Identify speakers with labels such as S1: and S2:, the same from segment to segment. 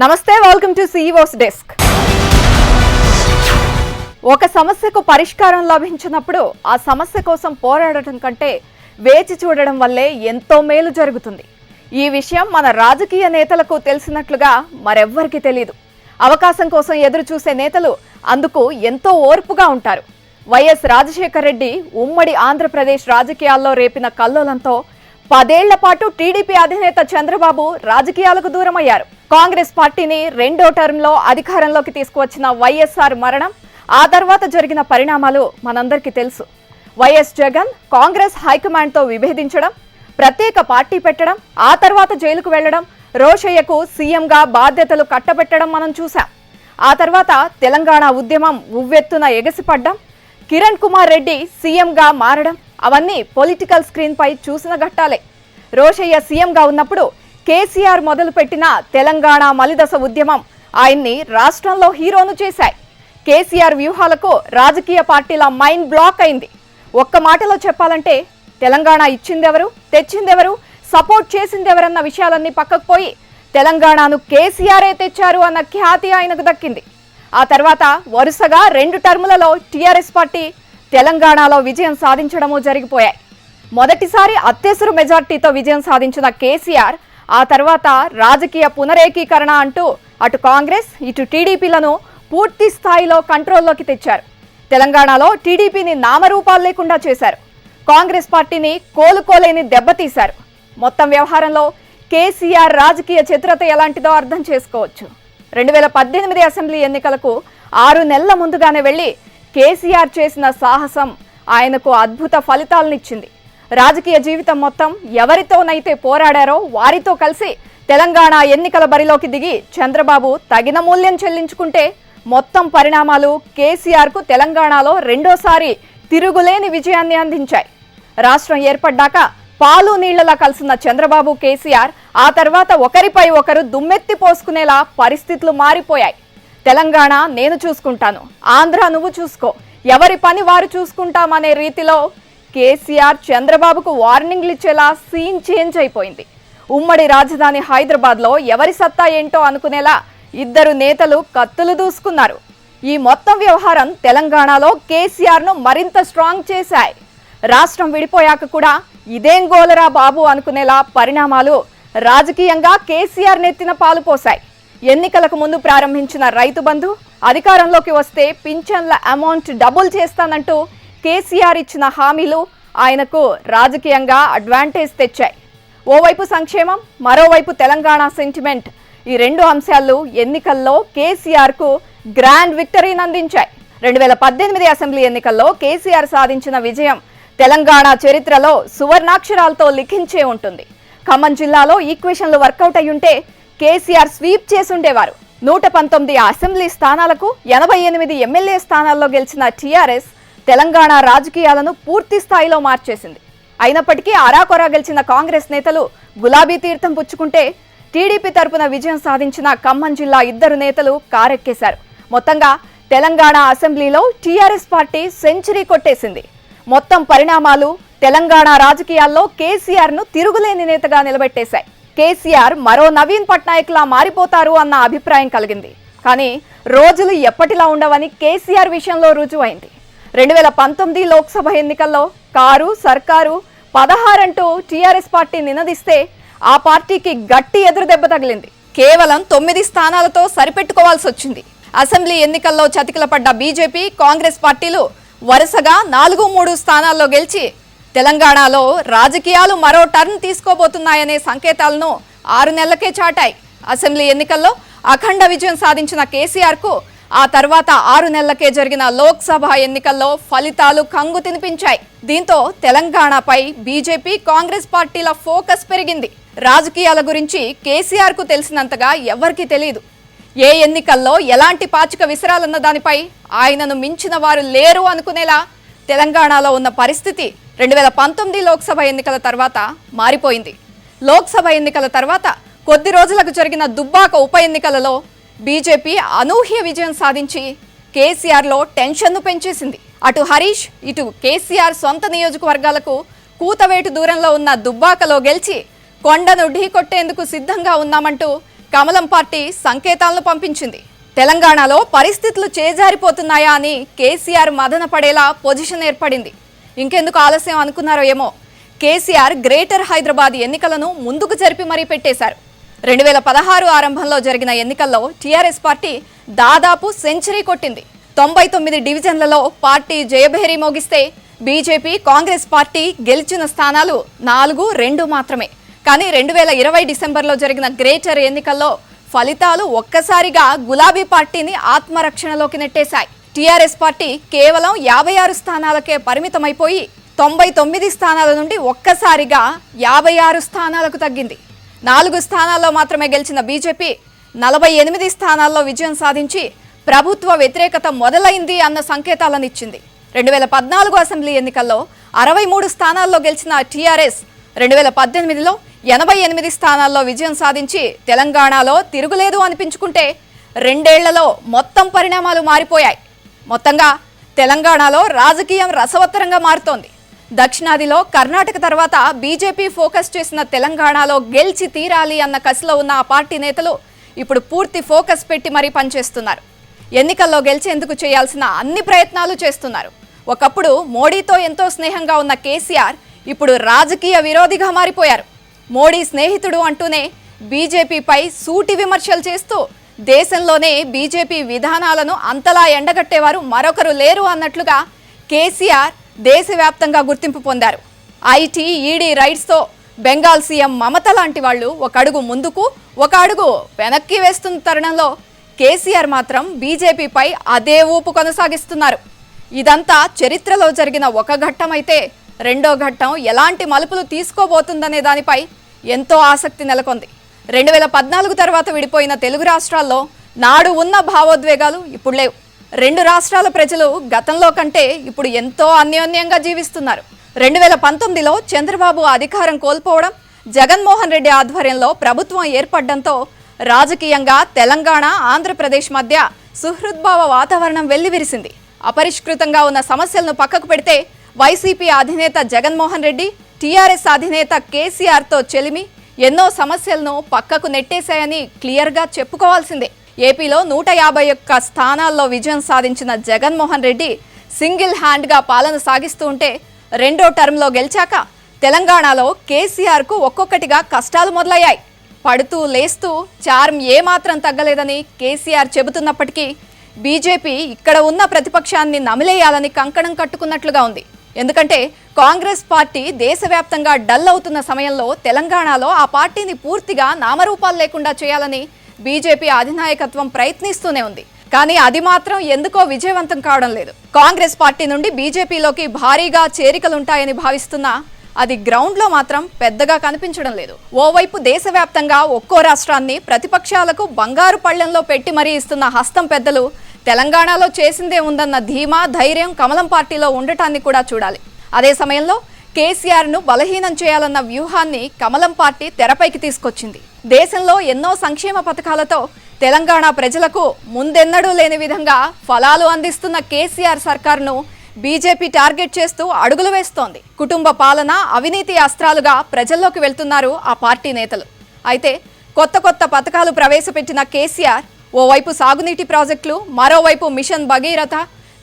S1: నమస్తే, welcome to CEOs desk. ఒక సమస్యకు పరిష్కారం లభించినప్పుడు ఆ సమస్య కోసం పోరాడటం కంటే వేచి చూడడం వల్లే ఎంతో మేలు జరుగుతుంది. ఈ విషయం మన రాజకీయ నేతలకు తెలిసినట్లుగా మరెవ్వరికీ తెలియదు. అవకాశం కోసం ఎదురు చూసే నేతలు అందుకు ఎంతో ఓర్పుగా ఉంటారు. వైఎస్ రాజశేఖర రెడ్డి ఉమ్మడి ఆంధ్రప్రదేశ్ రాజకీయాల్లో రేపిన కల్లోలంతో 10 ఏళ్ల పాటు టీడీపీ అధినేత చంద్రబాబు రాజకీయాలకు దూరమయ్యారు. కాంగ్రెస్ పార్టీని రెండో టర్మ్లో అధికారంలోకి తీసుకువచ్చిన వైఎస్ఆర్ మరణం, ఆ తర్వాత జరిగిన పరిణామాలు మనందరికీ తెలుసు. వైఎస్ జగన్ కాంగ్రెస్ హైకమాండ్తో విభేదించడం, ప్రత్యేక పార్టీ పెట్టడం, ఆ తర్వాత జైలుకు వెళ్లడం, రోషయ్యకు సీఎంగా బాధ్యతలు కట్టబెట్టడం మనం చూసాం. ఆ తర్వాత తెలంగాణ ఉద్యమం ఉవ్వెత్తున ఎగసిపడ్డం, కిరణ్ కుమార్ రెడ్డి సీఎంగా మారడం, అవన్నీ పొలిటికల్ స్క్రీన్ పై చూసిన ఘట్టాలే. రోషయ్య సీఎంగా ఉన్నప్పుడు కేసీఆర్ మొదలుపెట్టిన తెలంగాణ మలిదశ ఉద్యమం ఆయన్ని రాష్ట్రంలో హీరోను చేశాయి. కేసీఆర్ వ్యూహాలకు రాజకీయ పార్టీల మైండ్ బ్లాక్ అయింది. ఒక్క మాటలో చెప్పాలంటే తెలంగాణ ఇచ్చిందెవరు, తెచ్చిందెవరు, సపోర్ట్ చేసిందెవరన్న విషయాలన్నీ పక్కకు పోయి తెలంగాణను కేసీఆరే తెచ్చారు అన్న ఖ్యాతి ఆయనకు దక్కింది. ఆ తర్వాత వరుసగా 2 టర్ములలో టీఆర్ఎస్ పార్టీ తెలంగాణలో విజయం సాధించడమూ జరిగిపోయాయి. మొదటిసారి అత్యవసర మెజార్టీతో విజయం సాధించిన కేసీఆర్ ఆ తర్వాత రాజకీయ పునరేకీకరణ అంటూ అటు కాంగ్రెస్ ఇటు టీడీపీలను పూర్తి స్థాయిలో కంట్రోల్లోకి తెచ్చారు. తెలంగాణలో టీడీపీని నామరూపాలు లేకుండా చేశారు. కాంగ్రెస్ పార్టీని కోలుకోలేని దెబ్బతీశారు. మొత్తం వ్యవహారంలో కేసీఆర్ రాజకీయ చిత్రత ఎలాంటిదో అర్థం చేసుకోవచ్చు. 2018 అసెంబ్లీ ఎన్నికలకు 6 నెలల ముందుగానే వెళ్లి కేసీఆర్ చేసిన సాహసం ఆయనకు అద్భుత ఫలితాలనిచ్చింది. రాజకీయ జీవితం మొత్తం ఎవరితోనైతే పోరాడారో వారితో కలిసి తెలంగాణ ఎన్నికల బరిలోకి దిగి చంద్రబాబు తగిన మూల్యం చెల్లించుకుంటే మొత్తం పరిణామాలు కేసీఆర్కు తెలంగాణలో రెండోసారి తిరుగులేని విజయాన్ని అందించాయి. రాష్ట్రం ఏర్పడ్డాక పాలు నీళ్లలా కలిసిన చంద్రబాబు కేసీఆర్ ఆ తర్వాత ఒకరిపై ఒకరు దుమ్మెత్తి పోసుకునేలా పరిస్థితులు మారిపోయాయి. తెలంగాణ నేను చూసుకుంటాను, ఆంధ్ర నువ్వు చూసుకో, ఎవరి పని వారు చూసుకుంటామనే రీతిలో కేసీఆర్ చంద్రబాబుకు వార్నింగ్లు ఇచ్చేలా సీన్ చేంజ్ అయిపోయింది. ఉమ్మడి రాజధాని హైదరాబాద్లో ఎవరి సత్తా ఏంటో అనుకునేలా ఇద్దరు నేతలు కత్తులు దూసుకున్నారు. ఈ మొత్తం వ్యవహారం తెలంగాణలో కేసీఆర్ను మరింత స్ట్రాంగ్ చేశాయి. రాష్ట్రం విడిపోయాక కూడా ఇదేం గోలరా బాబు అనుకునేలా పరిణామాలు రాజకీయంగా కేసీఆర్ నెత్తిన పాలు పోశాయి. ఎన్నికలకు ముందు ప్రారంభించిన రైతు బంధు అధికారంలోకి వస్తే పింఛన్ల అమౌంట్ డబుల్ చేస్తానంటూ కేసీఆర్ ఇచ్చిన హామీలు ఆయనకు రాజకీయంగా అడ్వాంటేజ్ తెచ్చాయి. ఓవైపు సంక్షేమం, మరోవైపు తెలంగాణ సెంటిమెంట్, ఈ 2 అంశాలు ఎన్నికల్లో కేసీఆర్కు గ్రాండ్ విక్టరీని అందించాయి. 2018 అసెంబ్లీ ఎన్నికల్లో కేసీఆర్ సాధించిన విజయం తెలంగాణ చరిత్రలో సువర్ణాక్షరాలతో లిఖించే ఉంటుంది. ఖమ్మం జిల్లాలో ఈక్వేషన్లు వర్కౌట్ అయ్యుంటే కేసీఆర్ స్వీప్ చేసుండేవారు. 119 అసెంబ్లీ స్థానాలకు 88 ఎమ్మెల్యే స్థానాల్లో గెలిచిన టీఆర్ఎస్ తెలంగాణ రాజకీయాలను పూర్తి స్థాయిలో మార్చేసింది. అయినప్పటికీ ఆరాకొరా గెలిచిన కాంగ్రెస్ నేతలు గులాబీ తీర్థం పుచ్చుకుంటే టీడీపీ తరపున విజయం సాధించిన ఖమ్మం జిల్లా ఇద్దరు నేతలు కారెక్కేశారు. మొత్తంగా తెలంగాణ అసెంబ్లీలో టీఆర్ఎస్ పార్టీ సెంచరీ కొట్టేసింది. మొత్తం పరిణామాలు తెలంగాణ రాజకీయాల్లో కేసీఆర్ను తిరుగులేని నేతగా నిలబెట్టేశాయి. కేసీఆర్ మరో నవీన్ పట్నాయక్ లా మారిపోతారు అన్న అభిప్రాయం కలిగింది. కానీ రోజులు ఎప్పటిలా ఉండవని కేసీఆర్ విషయంలో రుజువైంది. 2019 లోక్సభ ఎన్నికల్లో కారు సర్కారు 16 అంటూ టీఆర్ఎస్ పార్టీ నినదిస్తే ఆ పార్టీకి గట్టి ఎదురు దెబ్బ తగిలింది. కేవలం 9 స్థానాలతో సరిపెట్టుకోవాల్సి వచ్చింది. అసెంబ్లీ ఎన్నికల్లో చతికిలపడ్డ బీజేపీ కాంగ్రెస్ పార్టీలు వరుసగా 4-3 స్థానాల్లో గెలిచి తెలంగాణలో రాజకీయాలు మరో టర్న్ తీసుకోబోతున్నాయనే సంకేతాలను 6 నెలలకే చాటాయి. అసెంబ్లీ ఎన్నికల్లో అఖండ విజయం సాధించిన కేసీఆర్కు ఆ తర్వాత 6 నెలలకే జరిగిన లోక్సభ ఎన్నికల్లో ఫలితాలు కంగు తినిపించాయి. దీంతో తెలంగాణపై బీజేపీ కాంగ్రెస్ పార్టీల ఫోకస్ పెరిగింది. రాజకీయాల గురించి కేసీఆర్కు తెలిసినంతగా ఎవరికీ తెలియదు. ఏ ఎన్నికల్లో ఎలాంటి పాచిక విసరాలన్న దానిపై ఆయనను మించిన వారు లేరు అనుకునేలా తెలంగాణలో ఉన్న పరిస్థితి 2019 లోక్సభ ఎన్నికల తర్వాత మారిపోయింది. లోక్సభ ఎన్నికల తర్వాత కొద్ది రోజులకు జరిగిన దుబ్బాక ఉప ఎన్నికలలో బీజేపీ అనూహ్య విజయం సాధించి కేసీఆర్లో టెన్షన్ను పెంచేసింది. అటు హరీష్ ఇటు కేసీఆర్ సొంత నియోజకవర్గాలకు కూతవేటు దూరంలో ఉన్న దుబ్బాకలో గెలిచి కొండను ఢీకొట్టేందుకు సిద్ధంగా ఉన్నామంటూ కమలం పార్టీ సంకేతాలను పంపించింది. తెలంగాణలో పరిస్థితులు చేజారిపోతున్నాయా అని కేసీఆర్ మదన పడేలా పొజిషన్ ఏర్పడింది. ఇంకెందుకు ఆలస్యం అనుకున్నారో ఏమో, కేసీఆర్ గ్రేటర్ హైదరాబాద్ ఎన్నికలను ముందుకు జరిపి మరీ పెట్టేశారు. 2016 ఆరంభంలో జరిగిన ఎన్నికల్లో టీఆర్ఎస్ పార్టీ దాదాపు సెంచరీ కొట్టింది. 99 డివిజన్లలో party Jayabheri మోగిస్తే BJP, Congress party గెలిచిన స్థానాలు 4-2 మాత్రమే. కానీ 2020 డిసెంబర్లో జరిగిన గ్రేటర్ ఎన్నికల్లో ఫలితాలు ఒక్కసారిగా గులాబీ పార్టీని ఆత్మరక్షణలోకి నెట్టేశాయి. టీఆర్ఎస్ పార్టీ కేవలం 56 స్థానాలకే పరిమితమైపోయి 99 స్థానాల నుండి ఒక్కసారిగా 56 స్థానాలకు తగ్గింది. 4 స్థానాల్లో మాత్రమే గెలిచిన బీజేపీ 48 స్థానాల్లో విజయం సాధించి ప్రభుత్వ వ్యతిరేకత మొదలైంది అన్న సంకేతాలను ఇచ్చింది. 2014 అసెంబ్లీ ఎన్నికల్లో 63 స్థానాల్లో గెలిచిన టీఆర్ఎస్ 2018లో 88 స్థానాల్లో విజయం సాధించి తెలంగాణలో తిరుగులేదు అనిపించుకుంటే 2 ఏళ్లలో మొత్తం పరిణామాలు మారిపోయాయి. మొత్తంగా తెలంగాణలో రాజకీయం రసవత్తరంగా మారుతోంది. దక్షిణాదిలో కర్ణాటక తర్వాత బీజేపీ ఫోకస్ చేసిన తెలంగాణలో గెలిచి తీరాలి అన్న కసిలో ఉన్న ఆ పార్టీ నేతలు ఇప్పుడు పూర్తి ఫోకస్ పెట్టి మరీ పనిచేస్తున్నారు. ఎన్నికల్లో గెలిచేందుకు చేయాల్సిన అన్ని ప్రయత్నాలు చేస్తున్నారు. ఒకప్పుడు మోడీతో ఎంతో స్నేహంగా ఉన్న కేసీఆర్ ఇప్పుడు రాజకీయ విరోధిగా మారిపోయారు. మోడీ స్నేహితుడు అంటూనే బీజేపీపై సూటి విమర్శలు చేస్తూ దేశంలోనే బీజేపీ విధానాలను అంతలా ఎండగట్టేవారు మరొకరు లేరు అన్నట్లుగా కేసీఆర్ దేశవ్యాప్తంగా గుర్తింపు పొందారు. ఐటీ, ఈడీ రైడ్స్తో బెంగాల్ సీఎం మమత లాంటి వాళ్ళు ఒక అడుగు ముందుకు, ఒక అడుగు వెనక్కి వేస్తున్న తరుణంలో కేసీఆర్ మాత్రం బీజేపీపై అదే ఊపు కొనసాగిస్తున్నారు. ఇదంతా చరిత్రలో జరిగిన ఒక ఘట్టం అయితే రెండో ఘట్టం ఎలాంటి మలుపులు తీసుకోబోతుందనే దానిపై ఎంతో ఆసక్తి నెలకొంది. 2014 తర్వాత విడిపోయిన తెలుగు రాష్ట్రాల్లో నాడు ఉన్న భావోద్వేగాలు ఇప్పుడు లేవు. 2 రాష్ట్రాల ప్రజలు గతంలో కంటే ఇప్పుడు ఎంతో అన్యోన్యంగా జీవిస్తున్నారు. 2019లో చంద్రబాబు అధికారం కోల్పోవడం, జగన్మోహన్ రెడ్డి ఆధ్వర్యంలో ప్రభుత్వం ఏర్పడడంతో రాజకీయంగా తెలంగాణ, ఆంధ్రప్రదేశ్ మధ్య సుహృద్భావ వాతావరణం వెల్లివిరిసింది. అపరిష్కృతంగా ఉన్న సమస్యలను పక్కకు పెడితే వైసీపీ అధినేత జగన్మోహన్ రెడ్డి, టీఆర్ఎస్ అధినేత కేసీఆర్తో చెలిమి ఎన్నో సమస్యలను పక్కకు నెట్టేశాయని క్లియర్గా చెప్పుకోవాల్సిందే. ఏపీలో 151 స్థానాల్లో విజయం సాధించిన జగన్మోహన్ రెడ్డి సింగిల్ హ్యాండ్గా పాలన సాగిస్తూ ఉంటే రెండో టర్మ్లో గెలిచాక తెలంగాణలో కేసీఆర్కు ఒక్కొక్కటిగా కష్టాలు మొదలయ్యాయి. పడుతూ లేస్తూ చార్మ్ ఏమాత్రం తగ్గలేదని కేసీఆర్ చెబుతున్నప్పటికీ బీజేపీ ఇక్కడ ఉన్న ప్రతిపక్షాన్ని నమిలేయాలని కంకణం కట్టుకున్నట్లుగా ఉంది. ఎందుకంటే కాంగ్రెస్ పార్టీ దేశవ్యాప్తంగా డల్ అవుతున్న సమయంలో తెలంగాణలో ఆ పార్టీని పూర్తిగా నామరూపాలు లేకుండా చేయాలని బీజేపీ అధినాయకత్వం ప్రయత్నిస్తూనే ఉంది. కానీ అది మాత్రం ఎందుకో విజయవంతం కావడం లేదు. కాంగ్రెస్ పార్టీ నుండి బీజేపీలోకి భారీగా చేరికలుంటాయని భావిస్తున్నా అది గ్రౌండ్లో మాత్రం పెద్దగా కనిపించడం లేదు. ఓవైపు దేశవ్యాప్తంగా ఒక్కో రాష్ట్రాన్ని ప్రతిపక్షాలకు బంగారు పళ్లెంలో పెట్టి మరీ ఇస్తున్న హస్తం పెద్దలు తెలంగాణలో చేసిందే ఉందన్న ధీమా, ధైర్యం కమలం పార్టీలో ఉండటాన్ని కూడా చూడాలి. అదే సమయంలో కేసీఆర్ను బలహీనం చేయాలన్న వ్యూహాన్ని కమలం పార్టీ తెరపైకి తీసుకొచ్చింది. దేశంలో ఎన్నో సంక్షేమ పథకాలతో తెలంగాణ ప్రజలకు ముందెన్నడూ లేని విధంగా ఫలాలు అందిస్తున్న కేసీఆర్ సర్కార్ను బీజేపీ టార్గెట్ చేస్తూ అడుగులు వేస్తోంది. కుటుంబ పాలన, అవినీతి అస్త్రాలుగా ప్రజల్లోకి వెళ్తున్నారు ఆ పార్టీ నేతలు. అయితే కొత్త కొత్త పథకాలు ప్రవేశపెట్టిన కేసీఆర్ ఓవైపు సాగునీటి ప్రాజెక్టులు, మరోవైపు మిషన్ భగీరథ,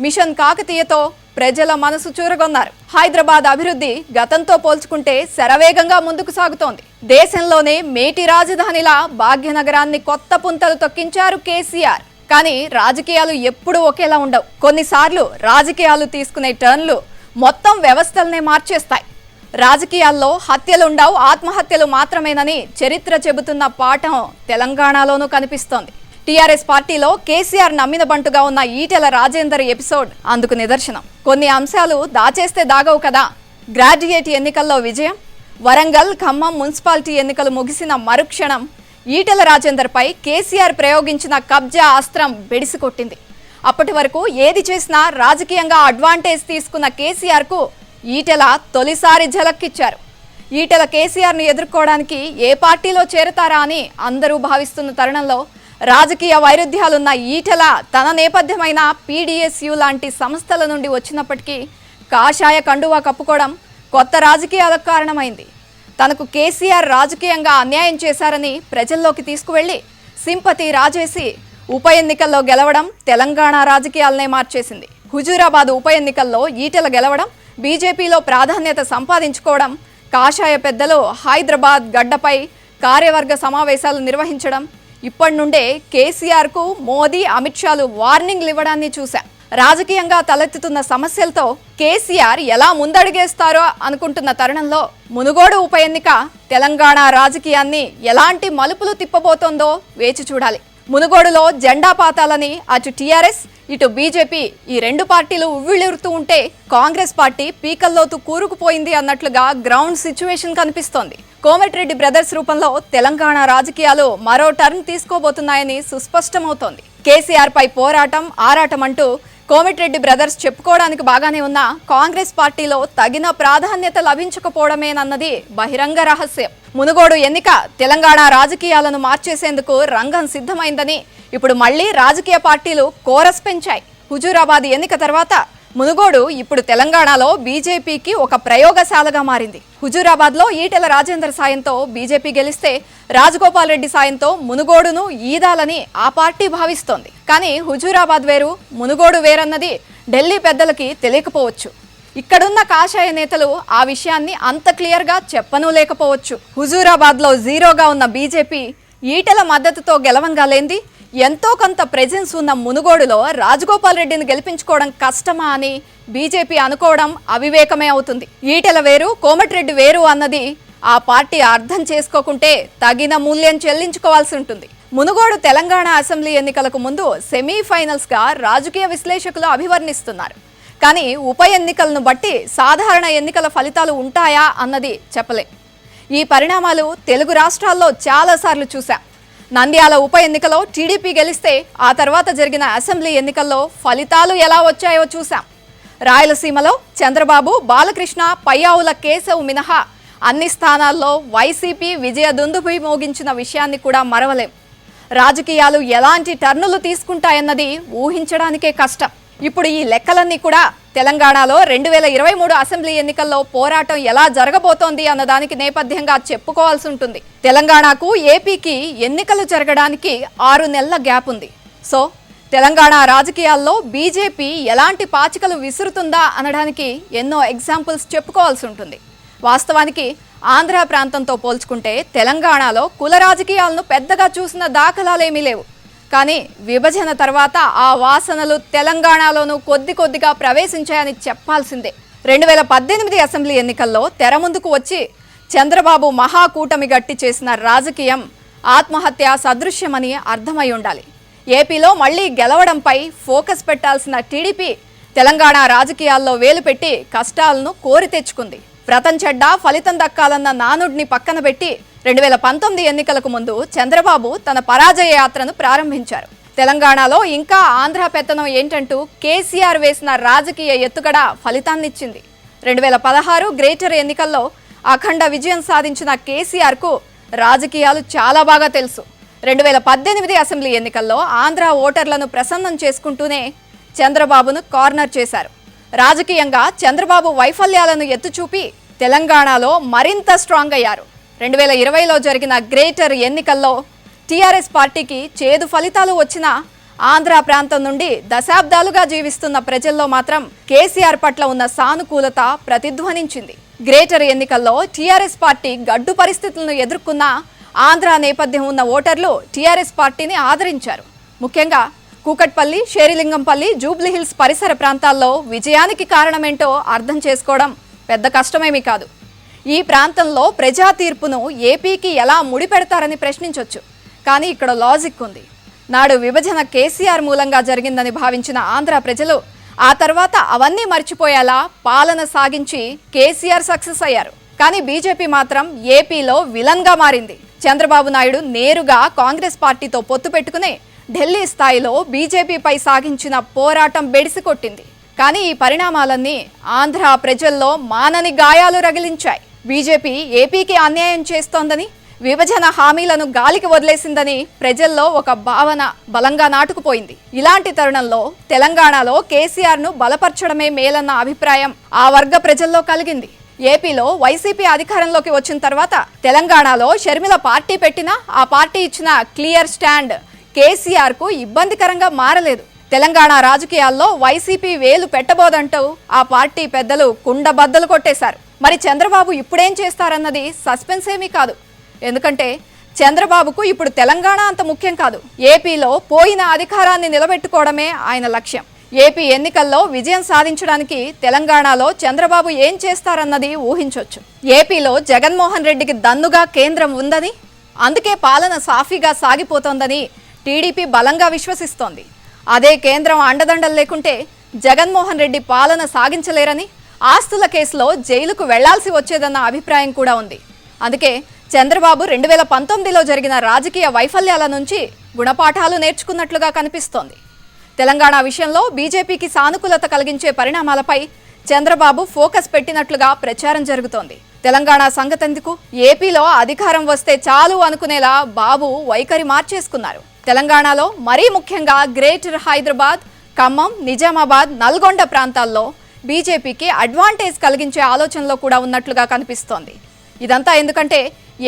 S1: మిషన్ కాకతీయతో ప్రజల మనసు చూరగొన్నారు. హైదరాబాద్ అభివృద్ధి గతంతో పోల్చుకుంటే శరవేగంగా ముందుకు సాగుతోంది. దేశంలోనే మేటి రాజధానిలా భాగ్యనగరాన్ని కొత్త పుంతలు తొక్కించారు కేసీఆర్. కానీ రాజకీయాలు ఎప్పుడూ ఒకేలా ఉండవు. కొన్నిసార్లు రాజకీయాలు తీసుకునే టర్న్లు మొత్తం వ్యవస్థలనే మార్చేస్తాయి. రాజకీయాల్లో హత్యలుండవు, ఆత్మహత్యలు మాత్రమేనని చరిత్ర చెబుతున్న పాఠం తెలంగాణలోనూ కనిపిస్తోంది. టీఆర్ఎస్ పార్టీలో కేసీఆర్ నమ్మిన బంటుగా ఉన్న ఈటెల రాజేందర్ ఎపిసోడ్ అందుకు నిదర్శనం. కొన్ని అంశాలు దాచేస్తే దాగవు కదా. గ్రాడ్యుయేట్ ఎన్నికల్లో విజయం, వరంగల్, ఖమ్మం మున్సిపాలిటీ ఎన్నికలు ముగిసిన మరుక్షణం ఈటెల రాజేందర్పై కేసీఆర్ ప్రయోగించిన కబ్జా అస్త్రం బెడిసికొట్టింది. అప్పటి వరకు ఏది చేసినా రాజకీయంగా అడ్వాంటేజ్ తీసుకున్న కేసీఆర్కు ఈటెల తొలిసారి ఝలక్కిచ్చారు. ఈటెల కేసీఆర్ను ఎదుర్కోవడానికి ఏ పార్టీలో చేరతారా అని అందరూ భావిస్తున్న తరుణంలో రాజకీయ వైరుధ్యాలున్న ఈటెల తన నేపథ్యమైన పీడీఎస్యూ లాంటి సంస్థల నుండి వచ్చినప్పటికీ కాషాయ కండువా కప్పుకోవడం కొత్త రాజకీయాలకు కారణమైంది. తనకు కేసీఆర్ రాజకీయంగా అన్యాయం చేశారని ప్రజల్లోకి తీసుకువెళ్లి సింపతి రాజేసి ఉప ఎన్నికల్లో గెలవడం తెలంగాణ రాజకీయాలనే మార్చేసింది. హుజూరాబాద్ ఉప ఎన్నికల్లో ఈటెల గెలవడం, బీజేపీలో ప్రాధాన్యత సంపాదించుకోవడం, కాషాయ పెద్దలు హైదరాబాద్ గడ్డపై కార్యవర్గ సమావేశాలు నిర్వహించడం, ఇప్పటి నుండే కేసీఆర్కు మోదీ, అమిత్ షాలు వార్నింగ్లు ఇవ్వడాన్ని చూశాం. రాజకీయంగా తలెత్తుతున్న సమస్యలతో కేసీఆర్ ఎలా ముందడుగేస్తారో అనుకుంటున్న తరుణంలో మునుగోడు ఉప ఎన్నిక తెలంగాణ రాజకీయాన్ని ఎలాంటి మలుపులు తిప్పబోతోందో వేచి చూడాలి. మునుగోడులో జెండా పాతాలని అటు టీఆర్ఎస్ ఇటు బీజేపీ ఈ రెండు పార్టీలు ఉవ్విళ్ళూరుతూ ఉంటే కాంగ్రెస్ పార్టీ పీకల్లోతు కూరుకుపోయింది అన్నట్లుగా గ్రౌండ్ సిచ్యువేషన్ కనిపిస్తోంది. కోమటిరెడ్డి బ్రదర్స్ రూపంలో తెలంగాణ రాజకీయాలు మరో టర్న్ తీసుకోబోతున్నాయని సుస్పష్టమవుతోంది. కేసీఆర్ పై పోరాటం, ఆరాటం అంటూ కోమటిరెడ్డి బ్రదర్స్ చెప్పుకోవడానికి బాగానే ఉన్నా కాంగ్రెస్ పార్టీలో తగిన ప్రాధాన్యత లభించకపోవడమేనన్నది బహిరంగ రహస్యం. మునుగోడు ఎన్నిక తెలంగాణ రాజకీయాలను మార్చేసేందుకు రంగం సిద్ధమైందని ఇప్పుడు మళ్లీ రాజకీయ పార్టీలు కోరస్ పెంచాయి. హుజూరాబాద్ ఎన్నిక తర్వాత మునుగోడు ఇప్పుడు తెలంగాణలో బీజేపీకి ఒక ప్రయోగశాలగా మారింది. హుజూరాబాద్లో ఈటెల రాజేందర్ సాయంతో బీజేపీ గెలిస్తే రాజగోపాల్ రెడ్డి సాయంతో మునుగోడును ఈదాలని ఆ పార్టీ భావిస్తోంది. కానీ హుజూరాబాద్ వేరు, మునుగోడు వేరన్నది ఢిల్లీ పెద్దలకి తెలియకపోవచ్చు. ఇక్కడున్న కాషాయ నేతలు ఆ విషయాన్ని అంత క్లియర్గా చెప్పనూ లేకపోవచ్చు. హుజూరాబాద్లో జీరోగా ఉన్న బీజేపీ ఈటెల మద్దతుతో గెలవంగా లేంది ఎంతో కొంత ప్రెజెన్స్ ఉన్న మునుగోడులో రాజగోపాల్ రెడ్డిని గెలిపించుకోవడం కష్టమా అని బీజేపీ అనుకోవడం అవివేకమే అవుతుంది. ఈటెల వేరు, కోమటిరెడ్డి వేరు అన్నది ఆ పార్టీ అర్థం చేసుకోకుంటే తగిన మూల్యం చెల్లించుకోవాల్సి ఉంటుంది. మునుగోడు తెలంగాణ అసెంబ్లీ ఎన్నికలకు ముందు సెమీఫైనల్స్గా రాజకీయ విశ్లేషకులు అభివర్ణిస్తున్నారు. కానీ ఉప ఎన్నికలను బట్టి సాధారణ ఎన్నికల ఫలితాలు ఉంటాయా అన్నది చెప్పలే. ఈ పరిణామాలు తెలుగు రాష్ట్రాల్లో చాలాసార్లు చూశాం. నంద్యాల ఉప ఎన్నికలో టీడీపీ గెలిస్తే ఆ తర్వాత జరిగిన అసెంబ్లీ ఎన్నికల్లో ఫలితాలు ఎలా వచ్చాయో చూశాం. రాయలసీమలో చంద్రబాబు, బాలకృష్ణ, పయ్యావుల కేశవ్ మినహా అన్ని స్థానాల్లో వైసీపీ విజయ దుందుభి మోగించిన విషయాన్ని కూడా మరవలేం. రాజకీయాలు ఎలాంటి టర్నులు తీసుకుంటాయన్నది ఊహించడానికే కష్టం. ఇప్పుడు ఈ లెక్కలన్నీ కూడా తెలంగాణలో 2023 అసెంబ్లీ ఎన్నికల్లో పోరాటం ఎలా జరగబోతోంది అన్నదానికి నేపథ్యంగా చెప్పుకోవాల్సి ఉంటుంది. తెలంగాణకు ఏపీకి ఎన్నికలు జరగడానికి 6 నెలల గ్యాప్ ఉంది. సో తెలంగాణ రాజకీయాల్లో బీజేపీ ఎలాంటి పాచికలు విసురుతుందా అనడానికి ఎన్నో ఎగ్జాంపుల్స్ చెప్పుకోవాల్సి ఉంటుంది. వాస్తవానికి ఆంధ్ర ప్రాంతంతో పోల్చుకుంటే తెలంగాణలో కుల రాజకీయాలను పెద్దగా చూసిన దాఖలాలేమీ లేవు. కానీ విభజన తర్వాత ఆ వాసనలు తెలంగాణలోనూ కొద్దిగా ప్రవేశించాయని చెప్పాల్సిందే. 2018 అసెంబ్లీ ఎన్నికల్లో తెర ముందుకు వచ్చి చంద్రబాబు మహాకూటమి గట్టి చేసిన రాజకీయం ఆత్మహత్య సదృశ్యమని అర్థమై ఉండాలి. ఏపీలో మళ్లీ గెలవడంపై ఫోకస్ పెట్టాల్సిన టీడీపీ తెలంగాణ రాజకీయాల్లో వేలు పెట్టి కష్టాలను కోరి తెచ్చుకుంది. వ్రతం చెడ్డ ఫలితం దక్కాలన్న నానుడిని పక్కన పెట్టి 2019 ఎన్నికలకు ముందు చంద్రబాబు తన పరాజయ యాత్రను ప్రారంభించారు. తెలంగాణలో ఇంకా ఆంధ్ర పెత్తనం ఏంటంటూ కేసీఆర్ వేసిన రాజకీయ ఎత్తుగడ ఫలితాన్నిచ్చింది. 2016 గ్రేటర్ ఎన్నికల్లో అఖండ విజయం సాధించిన కేసీఆర్కు రాజకీయాలు చాలా బాగా తెలుసు. 2018 అసెంబ్లీ ఎన్నికల్లో ఆంధ్ర ఓటర్లను ప్రసన్నం చేసుకుంటూనే చంద్రబాబును కార్నర్ చేశారు. రాజకీయంగా చంద్రబాబు వైఫల్యాలను ఎత్తుచూపి తెలంగాణలో మరింత స్ట్రాంగ్ అయ్యారు. 2020లో జరిగిన గ్రేటర్ ఎన్నికల్లో టీఆర్ఎస్ పార్టీకి చేదు ఫలితాలు వచ్చినా ఆంధ్ర ప్రాంతం నుండి దశాబ్దాలుగా జీవిస్తున్న ప్రజల్లో మాత్రం కేసీఆర్ పట్ల ఉన్న సానుకూలత ప్రతిధ్వనించింది. గ్రేటర్ ఎన్నికల్లో టీఆర్ఎస్ పార్టీ గడ్డు పరిస్థితులను ఎదుర్కొన్న ఆంధ్ర నేపథ్యం ఉన్న ఓటర్లు టీఆర్ఎస్ పార్టీని ఆదరించారు. ముఖ్యంగా కూకట్పల్లి, షేరిలింగంపల్లి, జూబ్లీహిల్స్ పరిసర ప్రాంతాల్లో విజయానికి కారణమేంటో అర్థం చేసుకోవడం పెద్ద కష్టమేమీ కాదు. ఈ ప్రాంతంలో ప్రజా తీర్పును ఏపీకి ఎలా ముడిపెడతారని ప్రశ్నించొచ్చు. కానీ ఇక్కడ లాజిక్ ఉంది. నాడు విభజన కేసీఆర్ మూలంగా జరిగిందని భావించిన ఆంధ్ర ప్రజలు ఆ తర్వాత అవన్నీ మర్చిపోయేలా పాలన సాగించి కేసీఆర్ సక్సెస్ అయ్యారు. కానీ బీజేపీ మాత్రం ఏపీలో విలన్గా మారింది. చంద్రబాబు నాయుడు నేరుగా కాంగ్రెస్ పార్టీతో పొత్తు పెట్టుకుని ఢిల్లీ స్థాయిలో బీజేపీపై సాగించిన పోరాటం బెడిసికొట్టింది. కానీ ఈ పరిణామాలన్నీ ఆంధ్ర ప్రజల్లో మానని గాయాలు రగిలించాయి. బీజేపీ ఏపీకి అన్యాయం చేస్తోందని, విభజన హామీలను గాలికి వదిలేసిందని ప్రజల్లో ఒక భావన బలంగా నాటుకుపోయింది. ఇలాంటి తరుణంలో తెలంగాణలో కేసీఆర్ను బలపరచడమే మేలన్న అభిప్రాయం ఆ వర్గ ప్రజల్లో కలిగింది. ఏపీలో వైసీపీ అధికారంలోకి వచ్చిన తర్వాత తెలంగాణలో షర్మిల పార్టీ పెట్టినా ఆ పార్టీ ఇచ్చిన క్లియర్ స్టాండ్ కేసీఆర్ కు ఇబ్బందికరంగా మారలేదు. తెలంగాణ రాజకీయాల్లో వైసీపీ వేలు పెట్టబోదంటూ ఆ పార్టీ పెద్దలు కుండబద్దలు కొట్టేశారు. మరి చంద్రబాబు ఇప్పుడేం చేస్తారన్నది సస్పెన్స్ ఏమీ కాదు. ఎందుకంటే చంద్రబాబుకు ఇప్పుడు తెలంగాణ అంత ముఖ్యం కాదు. ఏపీలో పోయిన అధికారాన్ని నిలబెట్టుకోవడమే ఆయన లక్ష్యం. ఏపీ ఎన్నికల్లో విజయం సాధించడానికి తెలంగాణలో చంద్రబాబు ఏం చేస్తారన్నది ఊహించొచ్చు. ఏపీలో జగన్మోహన్ రెడ్డికి దన్నుగా కేంద్రం ఉందని, అందుకే పాలన సాఫీగా సాగిపోతోందని టీడీపీ బలంగా విశ్వసిస్తోంది. అదే కేంద్రం అండదండలు లేకుంటే జగన్మోహన్ రెడ్డి పాలన సాగించలేరని, ఆస్తుల కేసులో జైలుకు వెళ్లాల్సి వచ్చేదన్న అభిప్రాయం కూడా ఉంది. అందుకే చంద్రబాబు 2019లో జరిగిన రాజకీయ వైఫల్యాల నుంచి గుణపాఠాలు నేర్చుకున్నట్లుగా కనిపిస్తోంది. తెలంగాణ విషయంలో బీజేపీకి సానుకూలత కలిగించే పరిణామాలపై చంద్రబాబు ఫోకస్ పెట్టినట్లుగా ప్రచారం జరుగుతోంది. తెలంగాణ సంగతెందుకు, ఏపీలో అధికారం వస్తే చాలు అనుకునేలా బాబు వైఖరి మార్చేసుకున్నారు. తెలంగాణలో మరీ ముఖ్యంగా గ్రేటర్ హైదరాబాద్, ఖమ్మం, నిజామాబాద్, నల్గొండ ప్రాంతాల్లో బీజేపీకి అడ్వాంటేజ్ కలిగించే ఆలోచనలో కూడా ఉన్నట్లుగా కనిపిస్తోంది. ఇదంతా ఎందుకంటే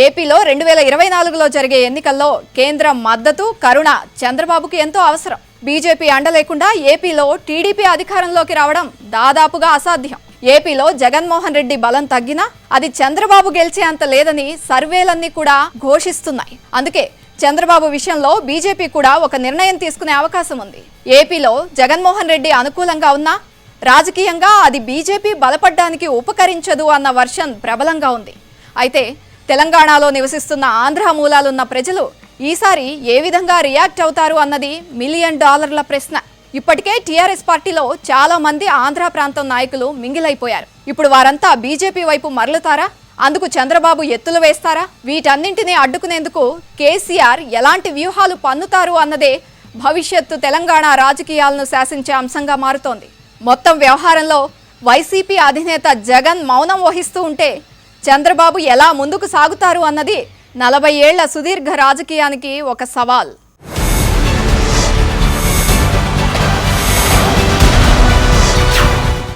S1: ఏపీలో 2024లో జరిగే ఎన్నికల్లో కేంద్ర మద్దతు, కరుణ చంద్రబాబుకి ఎంతో అవసరం. బీజేపీ అండ లేకుండా ఏపీలో టీడీపీ అధికారంలోకి రావడం దాదాపుగా అసాధ్యం. ఏపీలో జగన్మోహన్ రెడ్డి బలం తగ్గినా అది చంద్రబాబు గెలిచే అంత లేదని సర్వేలన్నీ కూడా ఘోషిస్తున్నాయి. అందుకే చంద్రబాబు విషయంలో బీజేపీ కూడా ఒక నిర్ణయం తీసుకునే అవకాశం ఉంది. ఏపీలో జగన్మోహన్ రెడ్డి అనుకూలంగా ఉన్నా రాజకీయంగా అది బీజేపీ బలపడ్డానికి ఉపకరించదు అన్న వర్షన్ ప్రబలంగా ఉంది. అయితే తెలంగాణలో నివసిస్తున్న ఆంధ్ర మూలాలున్న ప్రజలు ఈసారి ఏ విధంగా రియాక్ట్ అవుతారు అన్నది $1 మిలియన్ ప్రశ్న. ఇప్పటికే టీఆర్ఎస్ పార్టీలో చాలా మంది ఆంధ్ర ప్రాంతం నాయకులు మింగిలైపోయారు. ఇప్పుడు వారంతా బీజేపీ వైపు మరలుతారా? అందుకు చంద్రబాబు ఎత్తులు వేస్తారా? వీటన్నింటినీ అడ్డుకునేందుకు కేసీఆర్ ఎలాంటి వ్యూహాలు పన్నుతారు అన్నదే భవిష్యత్తు తెలంగాణ రాజకీయాలను శాసించే అంశంగా మారుతోంది. మొత్తం వ్యవహారంలో వైసీపీ అధినేత జగన్ మౌనం వహిస్తూ ఉంటే చంద్రబాబు ఎలా ముందుకు సాగుతారు అన్నది 40 ఏళ్ల సుదీర్ఘ రాజకీయానికి ఒక సవాల్.